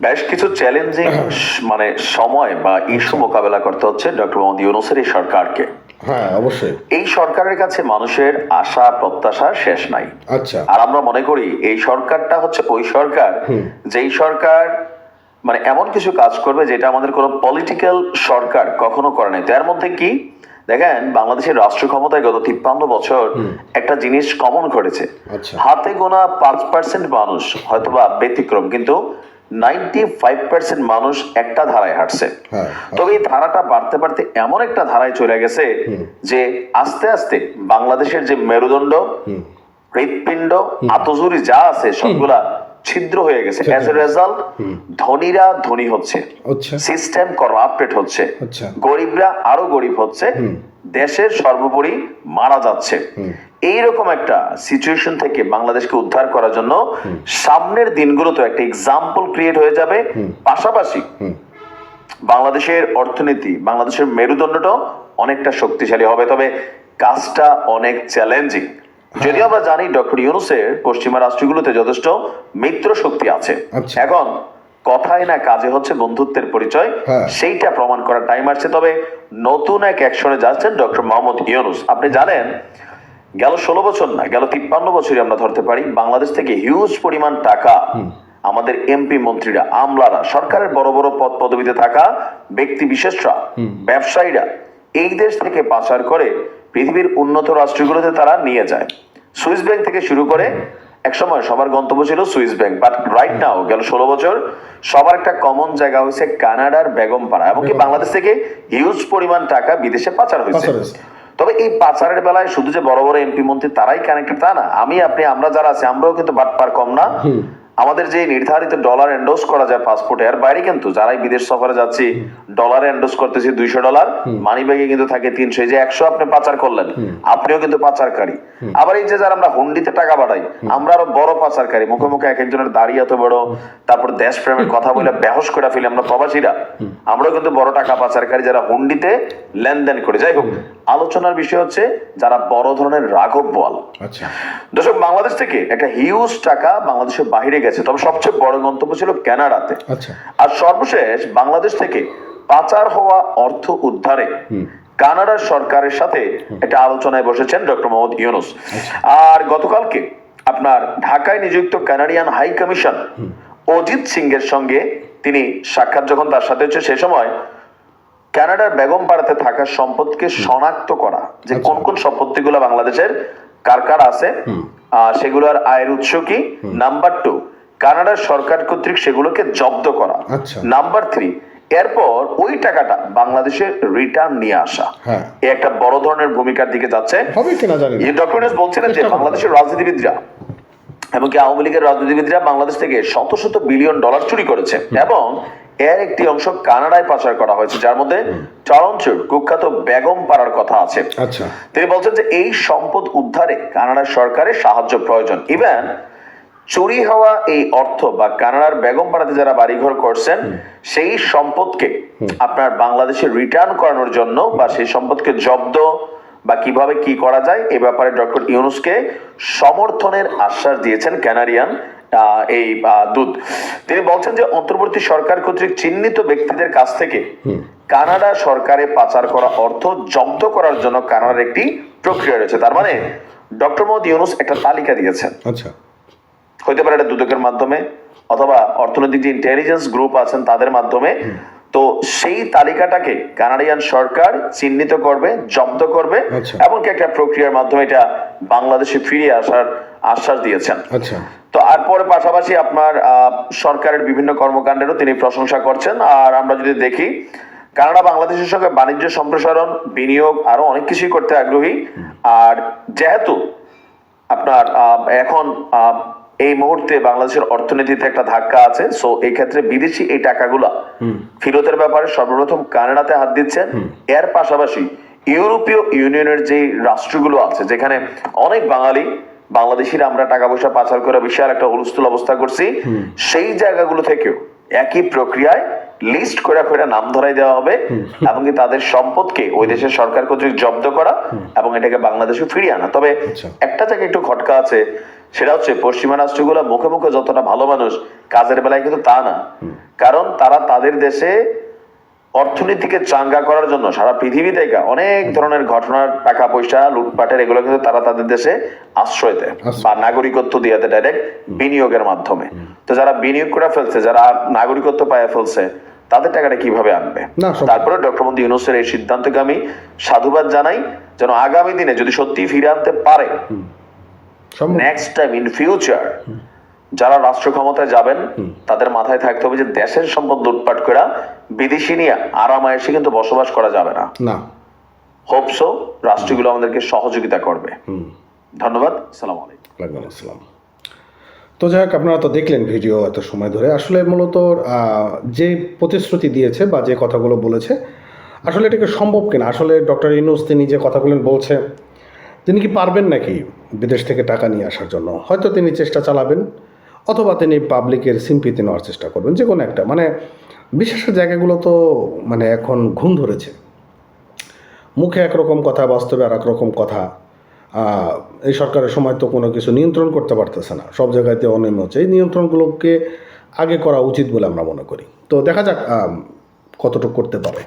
বেশ কিছু চ্যালেঞ্জিং মানে সময় বা ইস্যু মোকাবেলা করতে হচ্ছে ডক্টর মোহাম্মদ ইউনূসের এই সরকারকে। হ্যাঁ, অবশ্যই। এই সরকারের কাছে মানুষের আশা প্রত্যাশা শেষ নাই। আচ্ছা। আর আমরা মনে করি এই সরকারটা হচ্ছে ওই সরকার যেই সরকার মানে এমন কিছু কাজ করবে যেটা আমাদের কোনো পলিটিক্যাল সরকার কখনো করে নাই। তার মধ্যে কি দেখেন, বাংলাদেশের রাষ্ট্র ক্ষমতায় গত 53 বছর একটা জিনিস কমন ঘটেছে। হাতে গোনা 5% মানুষ হয়তোবা ব্যতিক্রম, কিন্তু 95% মানুষ একটা ধারায় হাঁটছে। তবে এই ধারাটা বাড়তে বাড়তে এমন একটা ধারায় চলে গেছে যে আস্তে আস্তে বাংলাদেশের যে মেরুদণ্ড, হৃৎপিণ্ড, আতজুরি যা আছে সবগুলা ছিদ্র হয়ে গেছে। অ্যাজ এ রেজাল্ট ধনীরা ধনী হচ্ছে, সিস্টেম করাপ্টেড হচ্ছে, গরিবরা আরো গরিব হচ্ছে, দেশের সর্বোপরি মারা যাচ্ছে। এইরকম একটা সিচুয়েশন থেকে বাংলাদেশকে উদ্ধার করার জন্য সামনের দিনগুলোতে একটা এক্সাম্পল ক্রিয়েট হয়ে যাবে। পাশাপাশি বাংলাদেশের অর্থনীতি, বাংলাদেশের মেরুদণ্ডটাও অনেকটা শক্তিশালী হবে। তবে কাজটা অনেক চ্যালেঞ্জিং। যদিও আমরা জানি ডক্টর ইউনূসের পশ্চিমা রাষ্ট্রগুলোতে যথেষ্ট মিত্র শক্তি আছে। এখন কথায় না কাজে হচ্ছে বন্ধুত্বের পরিচয়, সেইটা প্রমাণ করার টাইম আসছে। তবে নতুন এক অ্যাকশনে যাচ্ছেন ডক্টর মোহাম্মদ ইউনূস। আপনি জানেন গেল 16 বছর না, গেল 53 বছরই আমরা ধরতে পারি, বাংলাদেশ থেকে হিউজ পরিমাণ টাকা আমাদের এমপি মন্ত্রীরা, আমলারা, সরকারের বড় বড় পদ পদবিতে থাকা ব্যক্তি বিশেষরা, ব্যবসায়ীরা এই দেশ থেকে পাচার করে পৃথিবীর উন্নত রাষ্ট্রগুলোতে তারা নিয়ে যায়। সুইস ব্যাংক থেকে শুরু করে একসময় সবার গন্তব্য ছিল Swiss bank, but right now গেল 16 বছর সবার একটা কমন জায়গা হয়েছে কানাডার বেগমপাড়া। এমনকি বাংলাদেশ থেকে হিউজ পরিমাণ টাকা বিদেশে পাচার হয়েছে। তবে এই পাচারের বেলায় শুধু যে বড় বড় এমপি মন্ত্রী তারাই কানেক্টেড তা না, আমি আপনি আমরা যারা আছি আমরাও কিন্তু বাটপার কম না। আমাদের যে নির্ধারিত ডলার এন্ডোজ করা যায় পাসপোর্টে, এর বাইরে কিন্তু যারাই বিদেশ সফরে যাচ্ছি ডলারে এন্ডোজ করতেছি $200, মানি ব্যাগে কিন্তু থাকে 300। যে 100 আপনি পাচার করলেন, আপনিও কিন্তু পাচারকারী। আবার এই যে যারা আমরা হুন্ডিতে টাকা পাঠাই, আমরা আরো বড় পাচারকারী। মুখে মুখে এক একজনের দাড়ি এত বড়, তারপর দেশপ্রেমের কথা বলে বেহস করে ফেলি আমরা প্রবাসীরা, আমরাও কিন্তু বড় টাকা পাচারকারী যারা হুন্ডিতে লেনদেন করে। যাই হোক, আলোচনার বিষয় হচ্ছে যারা বড় ধরনের রাঘব বোয়াল। দর্শক, বাংলাদেশ থেকে একটা হিউজ টাকা বাংলাদেশের বাইরে গেছে, তবে সবচেয়ে বড় গন্তব্য ছিল কানাডাতে। আর সর্বশেষ বাংলাদেশ থেকে পাচার হওয়া অর্থ উদ্ধারে কানাডার সরকারের সাথে একটা আলোচনায় বসেছেন ডক্টর মোহাম্মদ ইউনূস। আর গতকালকে আপনার ঢাকায় নিযুক্ত Canadian high commission Ajit Singh এর সঙ্গে তিনি সাক্ষাৎ যখন তার সাথে হচ্ছে, সে সময় কানাডার বেগমপাড়াতে থাকা সম্পদকে শনাক্ত করা, যে কোন কোন সম্পত্তিগুলো বাংলাদেশের কার কার আছে, সেগুলোর আয়ের উৎস কি, নাম্বার 2 কানাডার সরকার কর্তৃক সেগুলোকে জব্দ করা, নাম্বার 3 এরপর ওই টাকাটা বাংলাদেশে রিটার্ন নিয়ে আসা। এই একটা বড় ধরনের ভূমিকার দিকে যাচ্ছে। ডক্টর ইউনূস বলছিলেন যে বাংলাদেশের রাজনীতিবিদরা এমনকি আওয়ামী লীগের রাজনীতিবিদরা বাংলাদেশ থেকে শত শত বিলিয়ন ডলার চুরি করেছে এবং এর একটি অংশ কানাডায় পাচার করা হয়েছে, যার মধ্যে টরন্টোর কুখ্যাত বেগমপাড়ার কথা আছে। তিনি বলছেন যে এই সম্পদ উদ্ধারে কানাডার সরকারের সাহায্য প্রয়োজন। ইভেন চুরি হওয়া এই অর্থ বা কানাডার বেগমপাড়াতে যারা বাড়িঘর করছেন সেই সম্পদকে আপনার বাংলাদেশে রিটার্ন করানোর জন্য বা সেই সম্পদকে জব্দ বা কিভাবে কি করা যায় এ ব্যাপারে ডক্টর ইউনূসকে সমর্থনের আশ্বাস দিয়েছেন কানাডিয়ান এই দূত। তিনি বলছেন যে অন্তর্বর্তী সরকার কর্তৃক চিহ্নিত ব্যক্তিদের কাছ থেকে কানাডা সরকারে পাচার করা অর্থ জব্দ করার জন্য কানাডার একটি প্রক্রিয়া রয়েছে। তার মানে ডক্টর মোহাম্মদ ইউনূস একটা তালিকা দিয়েছেন। হইতে পারে এটা দুদকের মাধ্যমে অথবা অর্থনৈতিক যে ইন্টেলিজেন্স গ্রুপ আছেন তাদের মাধ্যমে। তো সেই তালিকাটাকে কানাডিয়ান সরকার চিহ্নিত করবে, জব্দ করবে, এমনকি একটা প্রক্রিয়ার মাধ্যমে এটা বাংলাদেশে ফিরে আসার আশ্বাস দিয়েছেন। তো আর পরে পাশাপাশি আপনার সরকারের বিভিন্ন কর্মকাণ্ডেরও তিনি প্রশংসা করছেন। আর আমরা যদি দেখি কানাডা বাংলাদেশের সঙ্গে বাণিজ্য সম্প্রসারণ, বিনিয়োগ আরো অনেক কিছুই করতে আগ্রহী। আর যেহেতু আপনার এখন এই মুহূর্তে বাংলাদেশের অর্থনীতিতে একটা ধাক্কা আছে, সো এই ক্ষেত্রে বিদেশি এই টাকাগুলা ফেরতের ব্যাপারে সর্বপ্রথম কানাডাতে হাত দিচ্ছেন। এর পাশাপাশি ইউরোপীয় ইউনিয়নের যে রাষ্ট্রগুলো আছে যেখানে অনেক বাঙালি বাংলাদেশিরা আমরা টাকা পয়সা পাচার করে বিশাল একটা হুলস্থুল অবস্থা করছি, সেই জায়গাগুলো থেকেও একই প্রক্রিয়ায় লিস্ট করে করে নাম ধরাই দেওয়া হবে এবং তাদের সম্পদকে ওই দেশের সরকার কর্তৃক জব্দ করা এবং এটাকে বাংলাদেশে ফিরিয়ে আনা। তবে একটা জায়গায় একটু খটকা আছে, সেটা হচ্ছে পশ্চিমা রাষ্ট্রগুলো মুখে মুখে যতটা ভালো মানুষ, কাজের বেলায় কিন্তু তা না। কারণ তারা তাদের দেশে অর্থনীতিকে চাঙ্গা করার জন্য সারা পৃথিবী থেকে অনেক ধরনের ঘটনার, টাকা পয়সা লুটপাটের, এগুলো কিন্তু তারা তাদের দেশে আশ্রয় দেয় বা নাগরিকত্ব দিয়ে দেয় ডাইরেক্ট বিনিয়োগের মাধ্যমে। তো যারা বিনিয়োগ করে ফেলছে, যারা নাগরিকত্ব পায় ফেলছে, তাদের টাকাটা কিভাবে আনবে? তারপরে ডক্টর মোহাম্মদ ইউনূসের এই সিদ্ধান্তকে আমি সাধুবাদ জানাই, যেন আগামী দিনে যদি সত্যি ফিরে আনতে পারে, নেক্সট টাইম ইন ফিউচার যারা রাষ্ট্র ক্ষমতায় যাবেন তাদের মাথায় থাকতে হবে যে দেশের সম্পদ লুটপাট করে বিদেশি নিয়ে আরামায়েশে কিন্তু বসবাস করা যাবে না। হোপসো রাষ্ট্রগুলো আমাদেরকে সহযোগিতা করবে। ধন্যবাদ। আসসালামু আলাইকুম। তো যাই হোক, আপনারা তো দেখলেন ভিডিও এত সময় ধরে। আসলে মূলত যে প্রতিশ্রুতি দিয়েছে বা যে কথাগুলো বলেছে, আসলে এটাকে সম্ভব কিনা? আসলে ডক্টর ইউনূস তিনি যে কথাগুলো বলছে, তিনি কি পারবেন নাকি বিদেশ থেকে টাকা নিয়ে আসার জন্য? হয়তো তিনি চেষ্টা চালাবেন, অথবা তিনি পাবলিকের সিম্পিতি নেওয়ার চেষ্টা করবেন, যে কোনো একটা। মানে বিশেষ জায়গাগুলো তো মানে এখন ঘুম ধরেছে, মুখে একরকম কথা, বাস্তবে আর একরকম কথা। এই সরকারের সময় তো কোনো কিছু নিয়ন্ত্রণ করতে পারতেছে না, সব জায়গাতে অনিয়ম হচ্ছে। এই নিয়ন্ত্রণগুলোকে আগে করা উচিত বলে আমরা মনে করি। তো দেখা যাক কতটুকু করতে পারে।